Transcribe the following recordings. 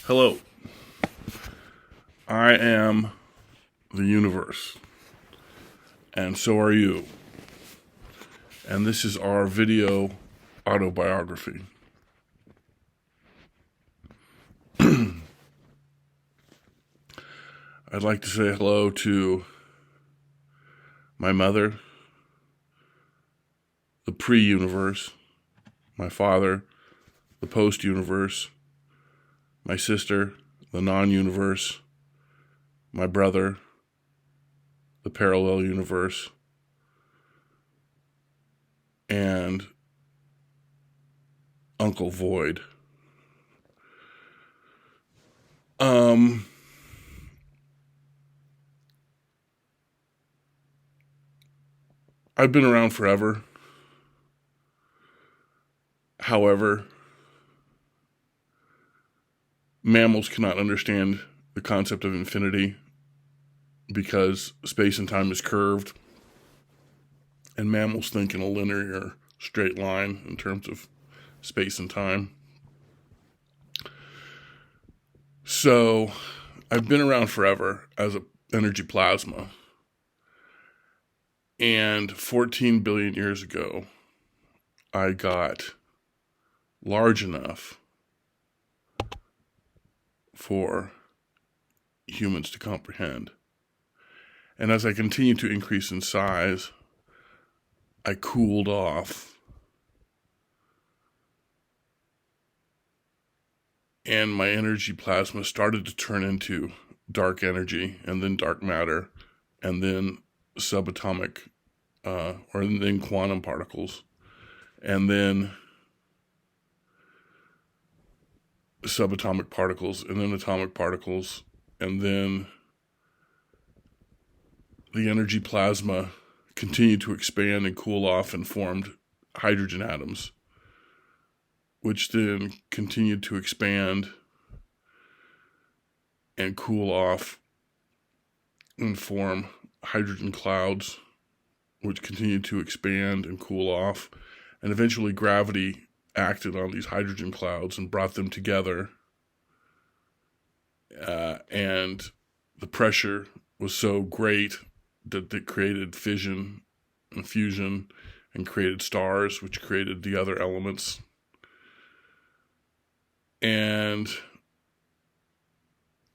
Hello, I am the universe, and so are you. And this is our video autobiography. I'd like to say hello to my mother, the pre-universe, my father, the post-universe, my sister, the non-universe, my brother, the parallel universe, and Uncle Void. I've been around forever. However, mammals cannot understand the concept of infinity because space and time is curved, and mammals think in a linear, straight line in terms of space and time. So, I've been around forever as an energy plasma, and 14 billion years ago, I got large enough for humans to comprehend. And as I continued to increase in size, I cooled off. And my energy plasma started to turn into dark energy, and then dark matter, and then subatomic, or then quantum particles, and then subatomic particles, and then atomic particles, and then the energy plasma continued to expand and cool off and formed hydrogen atoms, which then continued to expand and cool off and form hydrogen clouds, which continued to expand and cool off. And eventually gravity acted on these hydrogen clouds and brought them together. And the pressure was so great that it created fission and fusion and created stars, which created the other elements. And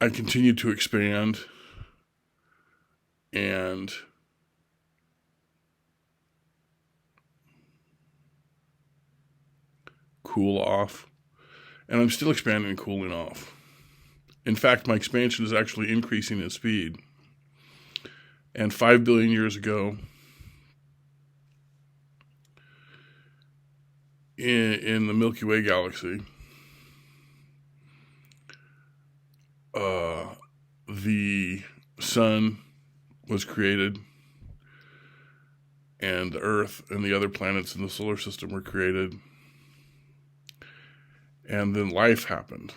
I continued to expand and cool off. And I'm still expanding and cooling off. In fact, my expansion is actually increasing in speed. And 5 billion years ago, in the Milky Way galaxy, the sun was created, and the Earth and the other planets in the solar system were created, and then life happened.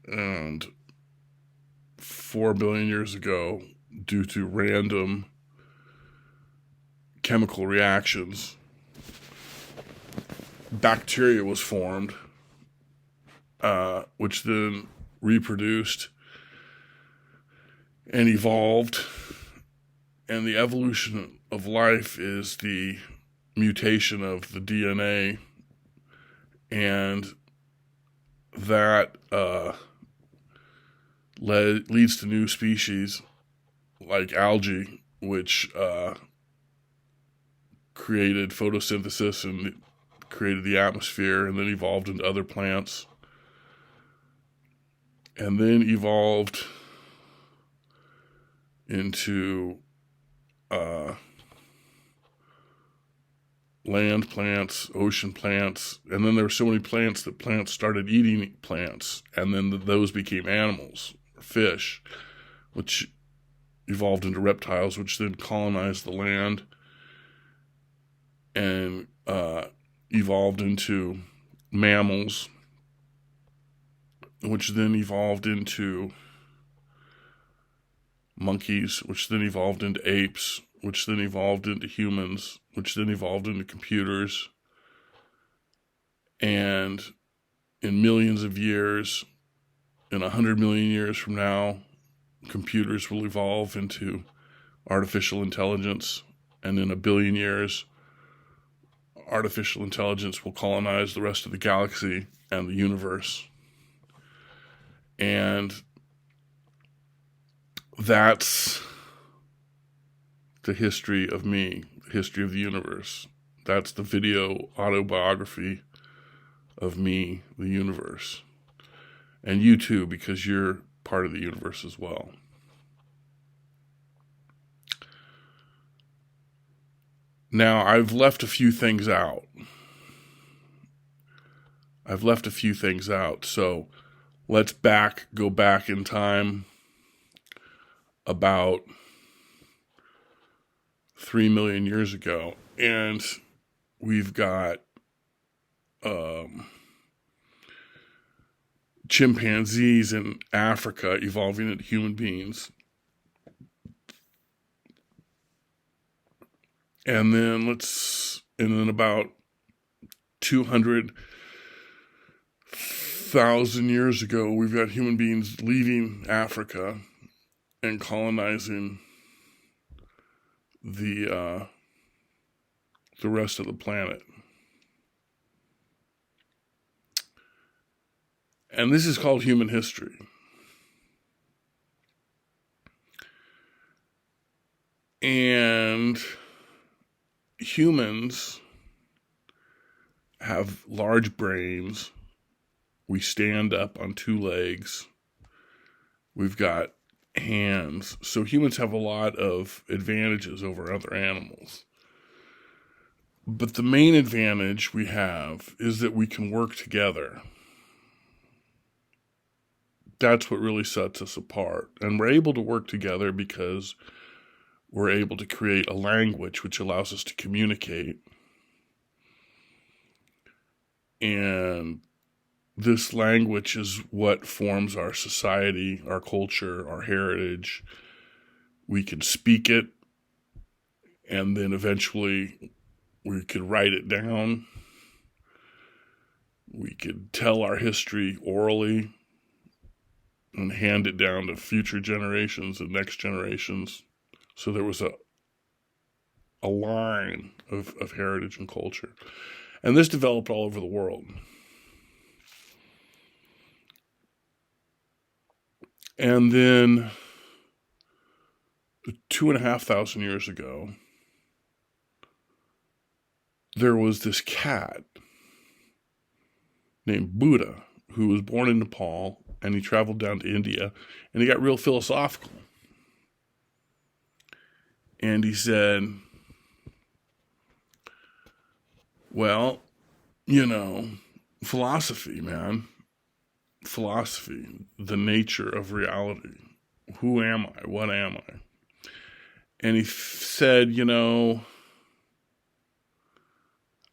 And 4 billion years ago, due to random chemical reactions, bacteria was formed, which then reproduced and evolved. And the evolution of life is the mutation of the DNA, and that leads to new species like algae, which created photosynthesis and created the atmosphere, and then evolved into other plants, and then evolved into land plants, ocean plants, and then there were so many plants that plants started eating plants, and then those became animals, fish, which evolved into reptiles, which then colonized the land and evolved into mammals, which then evolved into monkeys, which then evolved into apes, which then evolved into humans, which then evolved into computers, and in millions of years, in 100 million years from now, computers will evolve into artificial intelligence, and in 1 billion years, artificial intelligence will colonize the rest of the galaxy and the universe. And that's the history of me, the history of the universe. That's the video autobiography of me, the universe. And you too, because you're part of the universe as well. Now, I've left a few things out. So let's go back in time about 3 million years ago. And we've got chimpanzees in Africa evolving into human beings. And then about 200,000 years ago, we've got human beings leaving Africa and colonizing the rest of the planet. And this is called human history. And humans have large brains. We stand up on 2 legs. We've got hands. So humans have a lot of advantages over other animals. But the main advantage we have is that we can work together. That's what really sets us apart. And we're able to work together because we're able to create a language which allows us to communicate. And this language is what forms our society, our culture, our heritage. We can speak it, and then eventually we could write it down. We could tell our history orally and hand it down to future generations and next generations. So there was a line of heritage and culture. And this developed all over the world. And then 2,500 years ago, there was this cat named Buddha who was born in Nepal, and he traveled down to India, and he got real philosophical. And he said, well, philosophy, man. Philosophy, the nature of reality. Who am I? What am I? And he said, I know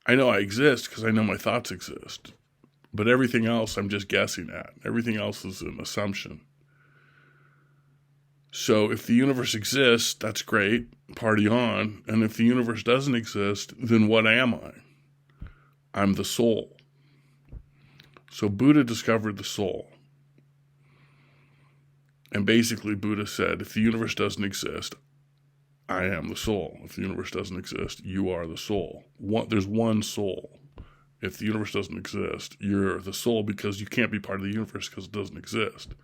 I exist because I know my thoughts exist. But everything else I'm just guessing at. Everything else is an assumption. So if the universe exists, that's great, party on. And if the universe doesn't exist, then what am I? I'm the soul. So Buddha discovered the soul. And basically Buddha said, if the universe doesn't exist, I am the soul. If the universe doesn't exist, you are the soul. There's one soul. If the universe doesn't exist, you're the soul because you can't be part of the universe because it doesn't exist.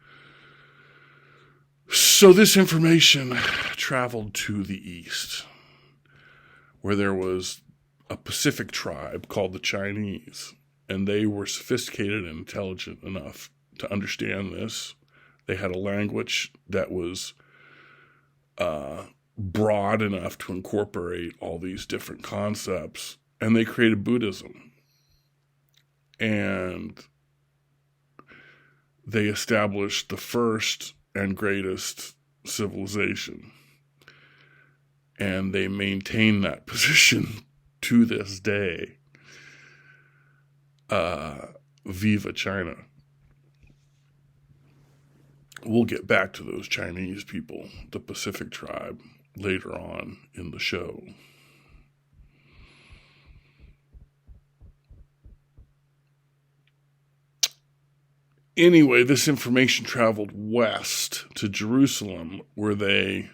So this information traveled to the east, where there was a Pacific tribe called the Chinese, and they were sophisticated and intelligent enough to understand this. They had a language that was broad enough to incorporate all these different concepts, and they created Buddhism. And they established the first and greatest civilization. And they maintain that position to this day. Viva China. We'll get back to those Chinese people, the Pacific tribe, later on in the show. Anyway, this information traveled west to Jerusalem, where they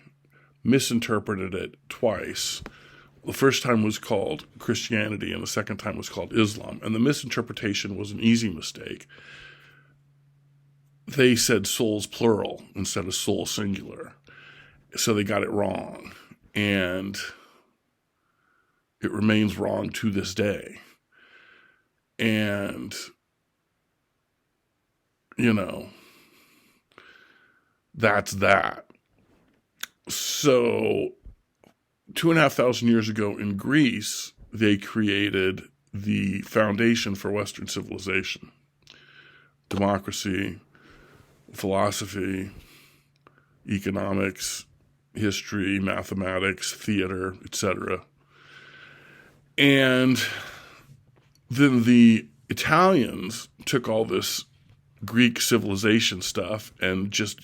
misinterpreted it twice. The first time was called Christianity, and the second time was called Islam. And the misinterpretation was an easy mistake. They said souls plural instead of soul singular. So they got it wrong. And it remains wrong to this day. And, that's that. So 2,500 years ago in Greece, they created the foundation for Western civilization. Democracy, philosophy, economics, history, mathematics, theater, etc. And then the Italians took all this Greek civilization stuff and just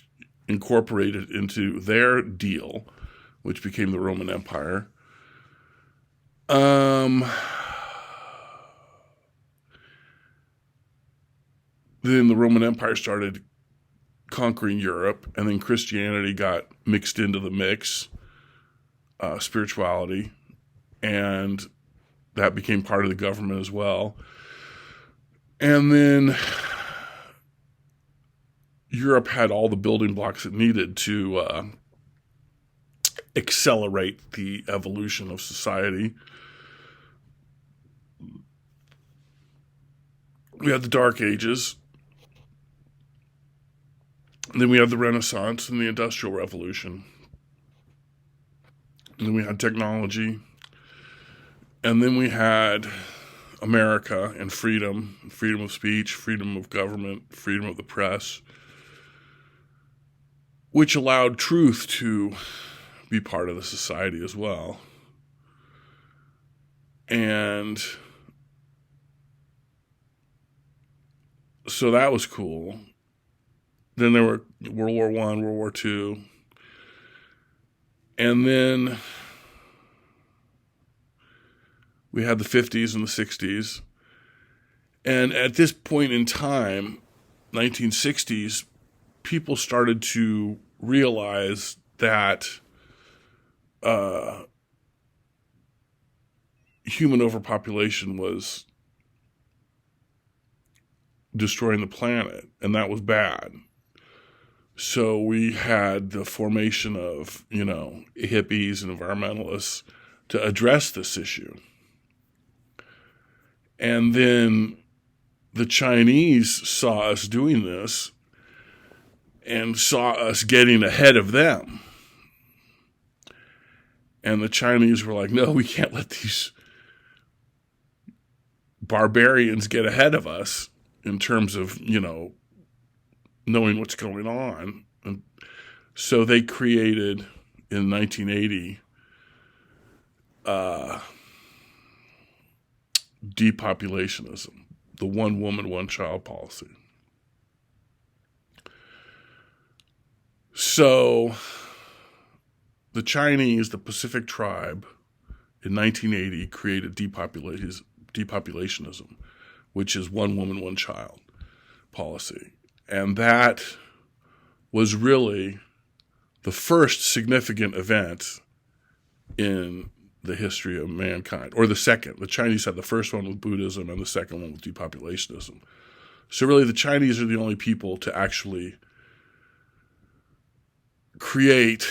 incorporated into their deal, which became the Roman Empire. Then the Roman Empire started conquering Europe, and then Christianity got mixed into the mix, spirituality, and that became part of the government as well. And then Europe had all the building blocks it needed to accelerate the evolution of society. We had the Dark Ages. And then we had the Renaissance and the Industrial Revolution. And then we had technology. And then we had America and freedom of speech, freedom of government, freedom of the press, which allowed truth to be part of the society as well. And so that was cool. Then there were World War I, World War II. And then we had the 50s and the 60s. And at this point in time, 1960s, people started to realize that human overpopulation was destroying the planet, and that was bad. So we had the formation of, hippies and environmentalists to address this issue. And then the Chinese saw us doing this and saw us getting ahead of them. And the Chinese were like, no, we can't let these barbarians get ahead of us in terms of, knowing what's going on. And so they created, in 1980, depopulationism, the one woman, one child policy. So the Chinese, the Pacific tribe, in 1980 created depopulationism, which is one woman, one child policy. And that was really the first significant event in the history of mankind, or the second. The Chinese had the first one with Buddhism and the second one with depopulationism. So really the Chinese are the only people to actually create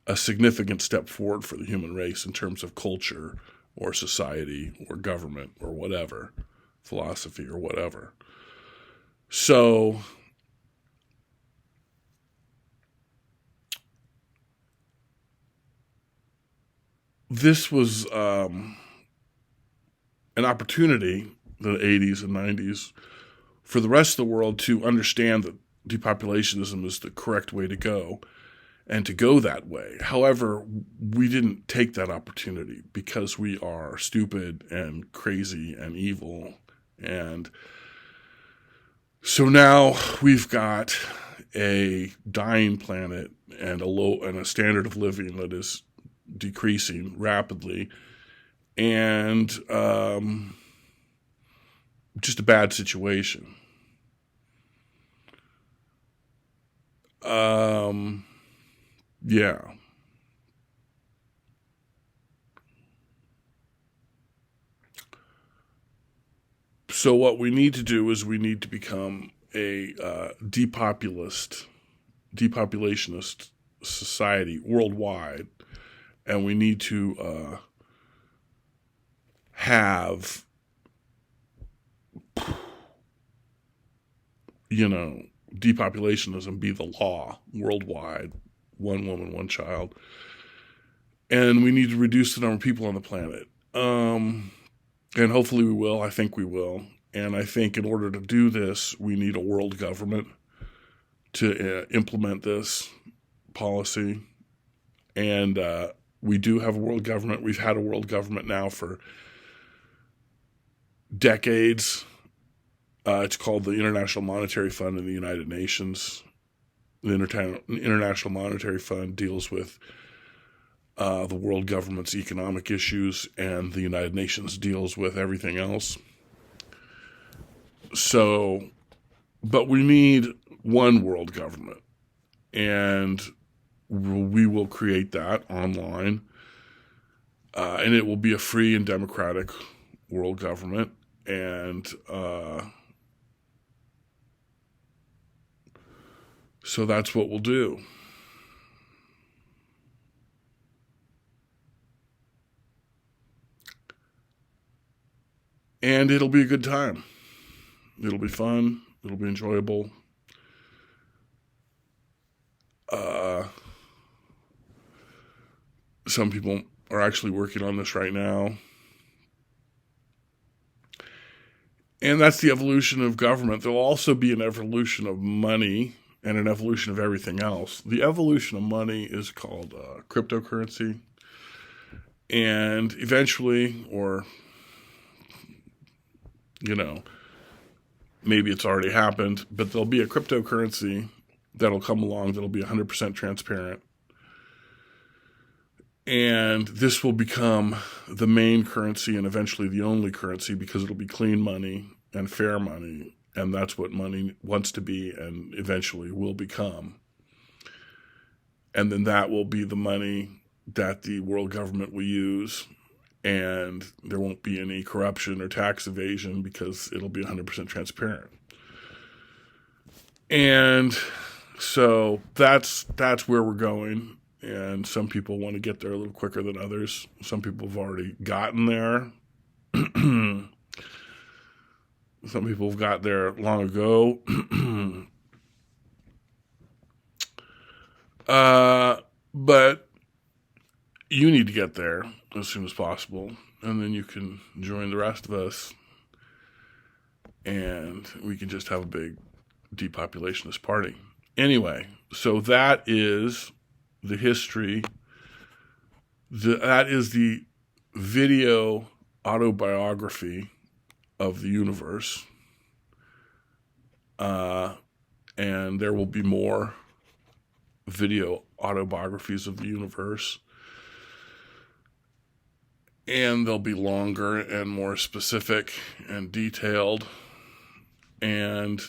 a significant step forward for the human race in terms of culture or society or government or whatever, philosophy or whatever. So this was an opportunity, the 80s and 90s, for the rest of the world to understand that depopulationism is the correct way to go and to go that way. However, we didn't take that opportunity because we are stupid and crazy and evil. And so now we've got a dying planet and a standard of living that is decreasing rapidly, and just a bad situation. Yeah. So what we need to do is we need to become a depopulationist society worldwide, and we need to have, depopulationism be the law worldwide, one woman, one child, and we need to reduce the number of people on the planet. And hopefully we will. I think we will. And I think in order to do this, we need a world government to implement this policy. And we do have a world government. We've had a world government now for decades. It's called the International Monetary Fund in the United Nations. The International Monetary Fund deals with the world government's economic issues, and the United Nations deals with everything else. So, but we need one world government, and we will create that online, and it will be a free and democratic world government, and so that's what we'll do. And it'll be a good time. It'll be fun. It'll be enjoyable. Some people are actually working on this right now. And that's the evolution of government. There'll also be an evolution of money and an evolution of everything else. The evolution of money is called cryptocurrency. And eventually, or, maybe it's already happened, but there'll be a cryptocurrency that'll come along that'll be 100% transparent. And this will become the main currency and eventually the only currency, because it'll be clean money and fair money. And that's what money wants to be and eventually will become. And then that will be the money that the world government will use. And there won't be any corruption or tax evasion because it'll be 100% transparent. And so that's where we're going. And some people want to get there a little quicker than others. Some people have already gotten there. Some people have got there long ago. But you need to get there as soon as possible. And then you can join the rest of us. And we can just have a big depopulationist party. Anyway, so that is the history. That is the video autobiography of the universe. And there will be more video autobiographies of the universe. And they'll be longer and more specific and detailed. And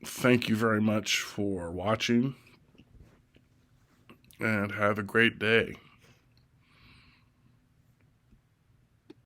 thank you very much for watching. And have a great day.